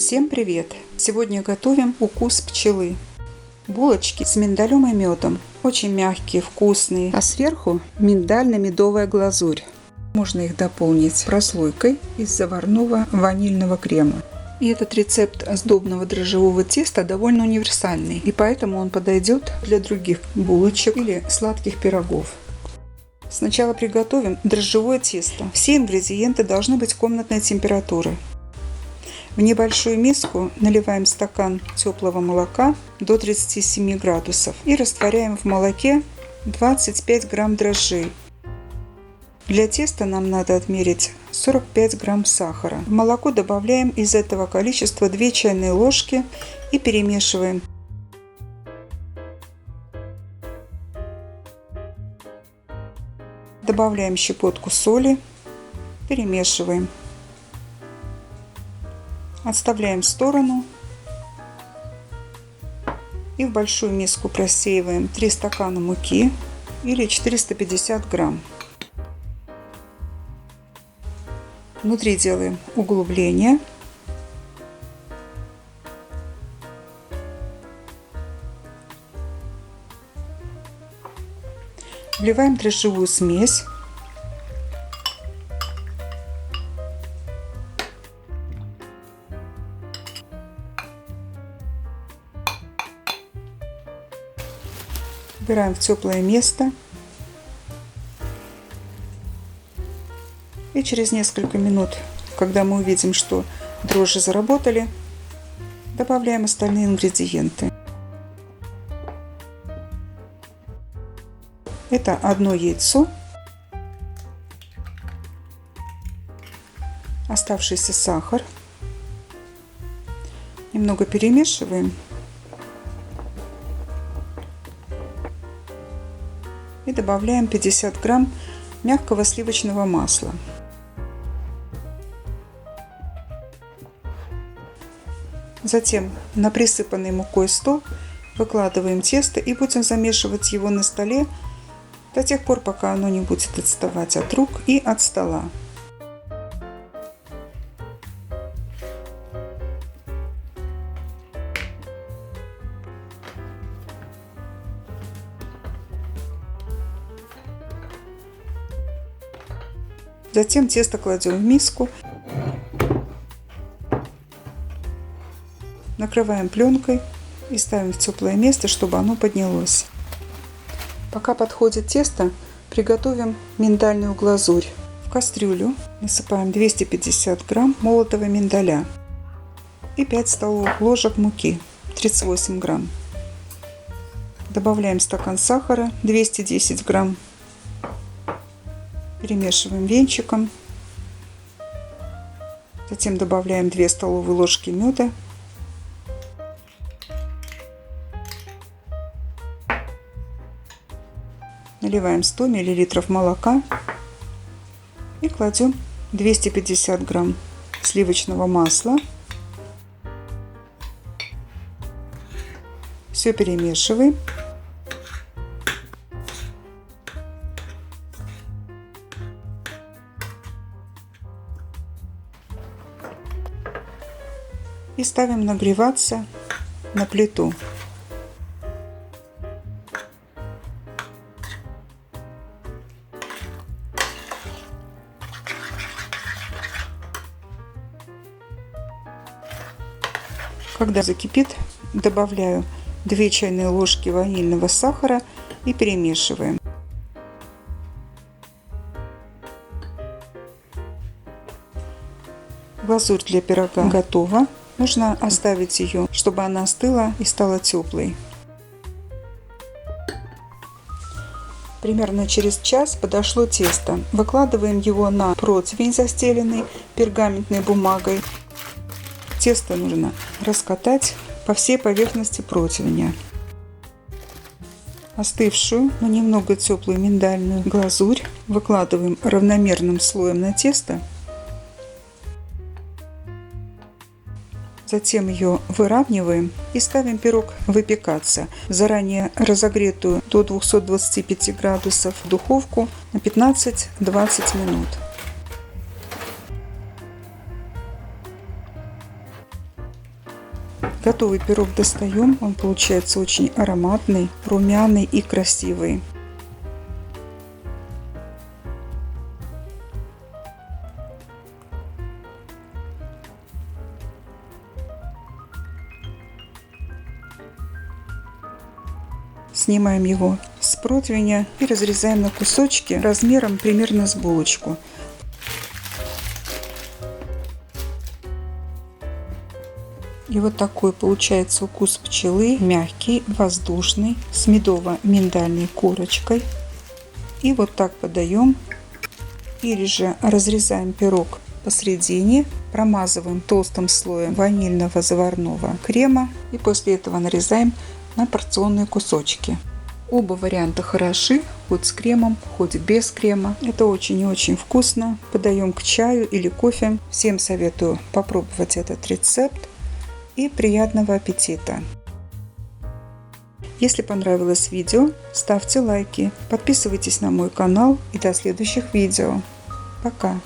Всем привет! Сегодня готовим укус пчелы. Булочки с миндалем и медом. Очень мягкие, вкусные. А сверху миндально-медовая глазурь. Можно их дополнить прослойкой из заварного ванильного крема. И этот рецепт сдобного дрожжевого теста довольно универсальный. И поэтому он подойдет для других булочек или сладких пирогов. Сначала приготовим дрожжевое тесто. Все ингредиенты должны быть комнатной температуры. В небольшую миску наливаем стакан теплого молока до 37 градусов и растворяем в молоке 25 грамм дрожжей. Для теста нам надо отмерить 45 грамм сахара. В молоко добавляем из этого количества 2 чайные ложки и перемешиваем. Добавляем щепотку соли, перемешиваем. Отставляем в сторону и в большую миску просеиваем 3 стакана муки или 450 грамм. Внутри делаем углубление. Вливаем дрожжевую смесь. Убираем в теплое место. И через несколько минут, когда мы увидим, что дрожжи заработали, добавляем остальные ингредиенты. Это 1 яйцо, оставшийся сахар. Немного перемешиваем. И добавляем 50 грамм мягкого сливочного масла. Затем на присыпанный мукой стол выкладываем тесто и будем замешивать его на столе до тех пор, пока оно не будет отставать от рук и от стола. Затем тесто кладем в миску, накрываем пленкой и ставим в теплое место, чтобы оно поднялось. Пока подходит тесто, приготовим миндальную глазурь. В кастрюлю насыпаем 250 грамм молотого миндаля и 5 столовых ложек муки, 38 грамм. Добавляем стакан сахара, 210 грамм. Перемешиваем венчиком. Затем добавляем 2 столовые ложки меда. Наливаем 100 мл молока и кладем 250 грамм сливочного масла. Все перемешиваем. И ставим нагреваться на плиту. Когда закипит, добавляю 2 чайные ложки ванильного сахара и перемешиваем. Глазурь для пирога готова. Нужно оставить ее, чтобы она остыла и стала теплой. Примерно через час подошло тесто. Выкладываем его на противень, застеленный пергаментной бумагой. Тесто нужно раскатать по всей поверхности противня. Остывшую, но немного теплую миндальную глазурь выкладываем равномерным слоем на тесто. Затем ее выравниваем и ставим пирог выпекаться в заранее разогретую до 225 градусов духовку на 15-20 минут. Готовый пирог достаем, он получается очень ароматный, румяный и красивый. Снимаем его с противня и разрезаем на кусочки размером примерно с булочку. И вот такой получается укус пчелы, мягкий, воздушный, с медово-миндальной корочкой. И вот так подаем. Или же разрезаем пирог посередине, промазываем толстым слоем ванильного заварного крема и после этого нарезаем на порционные кусочки. Оба варианта хороши, хоть с кремом, хоть без крема. Это очень и очень вкусно. Подаем к чаю или кофе. Всем советую попробовать этот рецепт. И приятного аппетита! Если понравилось видео, ставьте лайки, подписывайтесь на мой канал и до следующих видео. Пока!